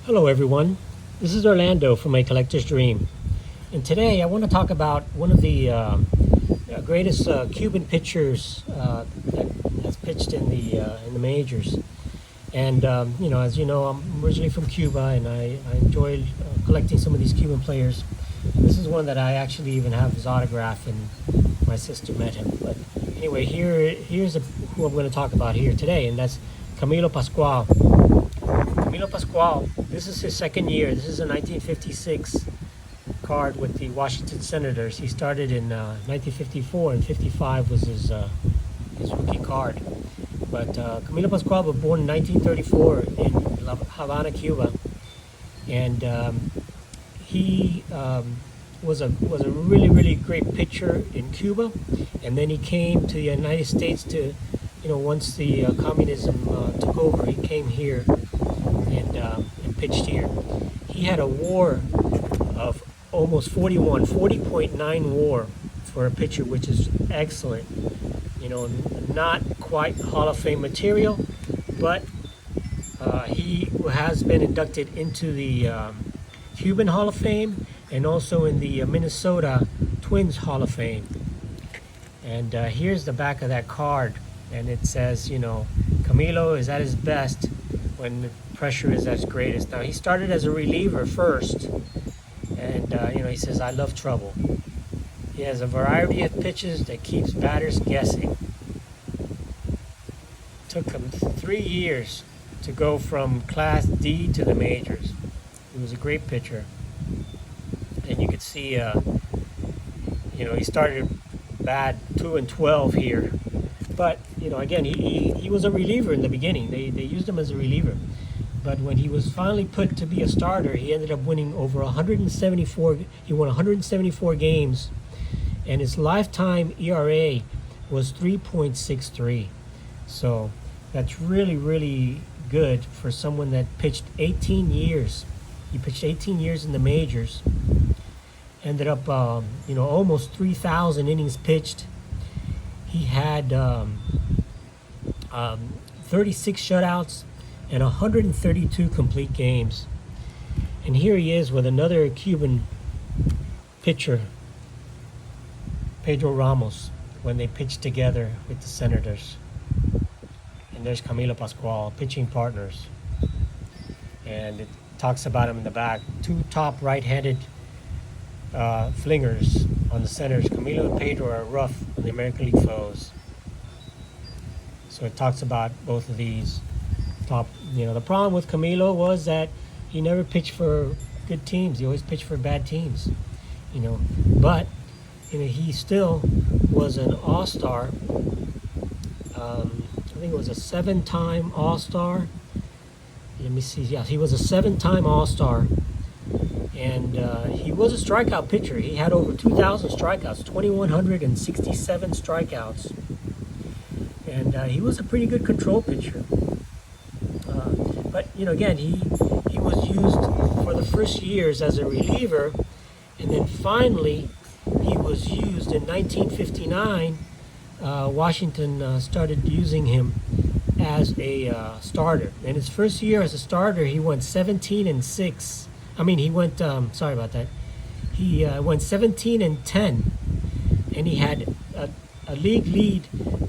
Hello everyone, this is Orlando from A Collector's Dream, and today I want to talk about one of the greatest Cuban pitchers that has pitched in the majors. And as you know, I'm originally from Cuba, and I enjoy collecting some of these Cuban players. This is one that I actually even have his autograph, and my sister met him. But anyway, here's who I'm going to talk about here today, and that's Camilo Pascual. Camilo Pascual, this is his second year. This is a 1956 card with the Washington Senators. He started in 1954, and 55 was his rookie card. But Camilo Pascual was born in 1934 in La Havana, Cuba, and he was a really great pitcher in Cuba, and then he came to the United States to, once the communism took over, he came here and pitched here. He had a WAR of almost 40.9 WAR for a pitcher, which is excellent. Not quite Hall of Fame material, but he has been inducted into the Cuban Hall of Fame and also in the Minnesota Twins Hall of Fame. And here's the back of that card, and it says, Camilo is at his best when the pressure is at its greatest. Now, he started as a reliever first, and he says, I love trouble. He has a variety of pitches that keeps batters guessing. Took him 3 years to go from Class D to the majors. He was a great pitcher, and you could see, he started bad 2-12 here, but again, he was a reliever in the beginning. They used him as a reliever, but when he was finally put to be a starter, he ended up winning over 174. He won 174 games, and his lifetime ERA was 3.63. So that's really good for someone that pitched 18 years. He pitched 18 years in the majors. Ended up, almost 3,000 innings pitched. He had 36 shutouts and 132 complete games. And here he is with another Cuban pitcher, Pedro Ramos, when they pitched together with the Senators. And there's Camilo Pascual, pitching partners. And it talks about him in the back. 2 top right-handed flingers on the Senators. Camilo and Pedro are rough on the American League foes. So it talks about both of these top. The problem with Camilo was that he never pitched for good teams. He always pitched for bad teams. But he still was an all-star. I think it was a 7-time all-star. Let me see. Yeah, he was a 7-time all-star. And he was a strikeout pitcher. He had over 2,000 strikeouts, 2,167 strikeouts. And he was a pretty good control pitcher. But, again, he was used for the first years as a reliever. And then finally, he was used in 1959. Washington started using him as a starter. In his first year as a starter, he went 17-6. He went, sorry about that. He went 17-10, and he had a league lead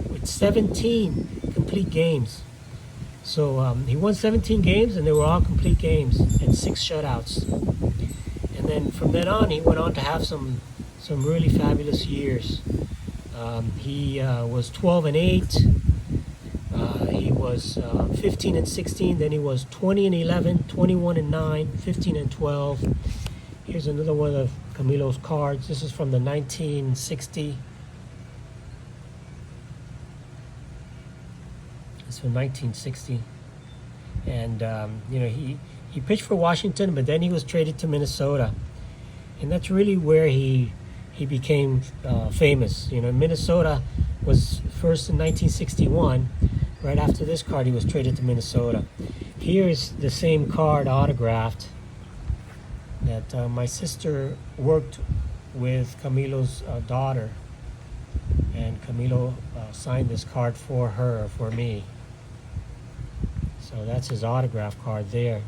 with 17 complete games. So he won 17 games, and they were all complete games, and 6 shutouts. And then from then on, he went on to have some really fabulous years. He was 12-8. He was 15-16, then he was 20-11, 21-9, 15-12. Here's another one of Camilo's cards. This is from the 1960. It's from 1960. And, he pitched for Washington, but then he was traded to Minnesota. And that's really where he became famous. Minnesota was first in 1961. Right after this card, he was traded to Minnesota. Here's the same card autographed that my sister worked with Camilo's daughter, and Camilo signed this card for her, for me. So that's his autograph card there.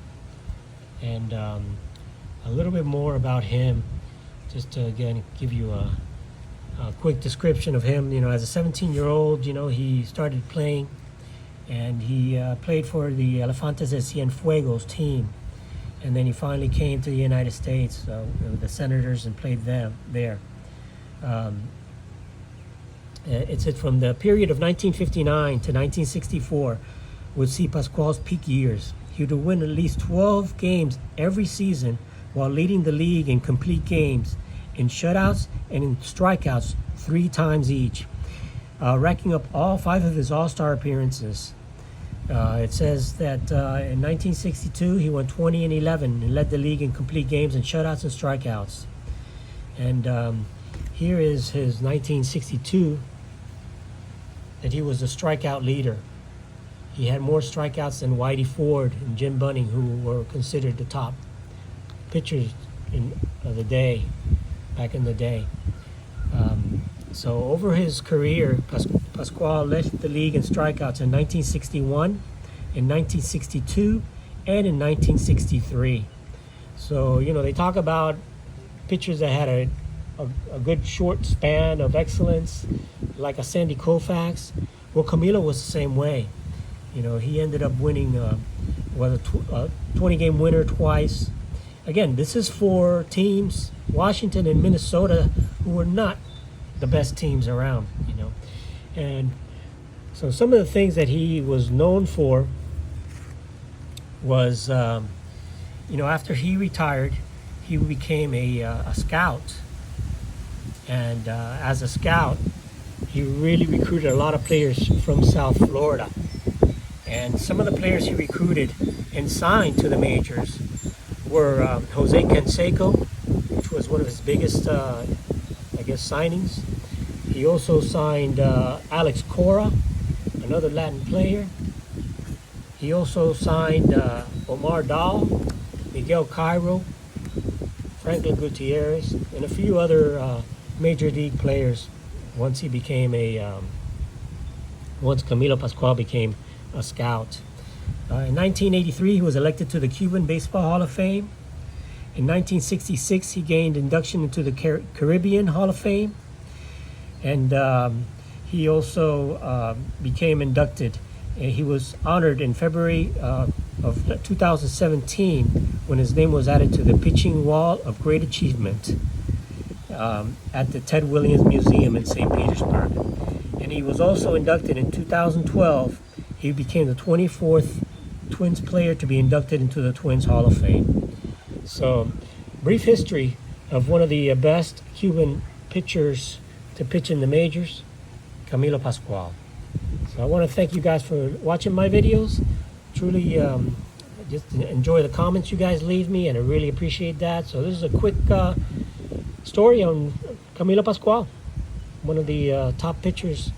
and a little bit more about him, just to again give you a quick description of him. You know, as a 17-year-old, you know, he started playing, and he played for the Elefantes de Cienfuegos team, and then he finally came to the United States with the Senators and played there. It said from the period of 1959 to 1964 would see Pascual's peak years. He would win at least 12 games every season while leading the league in complete games, in shutouts and in strikeouts 3 times each, racking up all 5 of his All-Star appearances. It says that in 1962 he won 20-11 and led the league in complete games and shutouts and strikeouts. And here is his 1962, that he was a strikeout leader. He had more strikeouts than Whitey Ford and Jim Bunning, who were considered the top pitchers of the day, back in the day. So over his career, Pascual led the league in strikeouts in 1961, in 1962, and in 1963. So, you know, they talk about pitchers that had a good short span of excellence, like a Sandy Koufax. Well, Camilo was the same way. You know, he ended up winning, a 20-game winner twice. Again, this is for teams, Washington and Minnesota, who were not the best teams around, you know. And so some of the things that he was known for was, you know, after he retired, he became a scout. And as a scout, he really recruited a lot of players from South Florida. And some of the players he recruited and signed to the majors were Jose Canseco, which was one of his biggest, signings. He also signed Alex Cora, another Latin player. He also signed Omar Dahl, Miguel Cairo, Franklin Gutierrez, and a few other major league players once he became once Camilo Pascual became a scout. In 1983, he was elected to the Cuban Baseball Hall of Fame. In 1966, he gained induction into the Caribbean Hall of Fame. And he also became inducted. And he was honored in February of 2017 when his name was added to the Pitching Wall of Great Achievement at the Ted Williams Museum in St. Petersburg. And he was also inducted in 2012. He became the 24th Twins player to be inducted into the Twins Hall of Fame. So, brief history of one of the best Cuban pitchers to pitch in the majors, Camilo Pascual. So I want to thank you guys for watching my videos. Truly just enjoy the comments you guys leave me, and I really appreciate that. So this is a quick story on Camilo Pascual, one of the top pitchers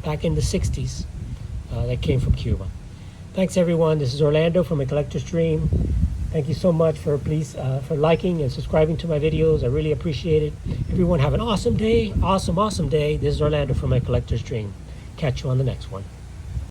back in the 60s that came from Cuba. Thanks everyone. This is Orlando from A Collector's Dream. Thank you so much for liking and subscribing to my videos. I really appreciate it. Everyone have an awesome day. Awesome day. This is Orlando from A Collector's Dream. Catch you on the next one.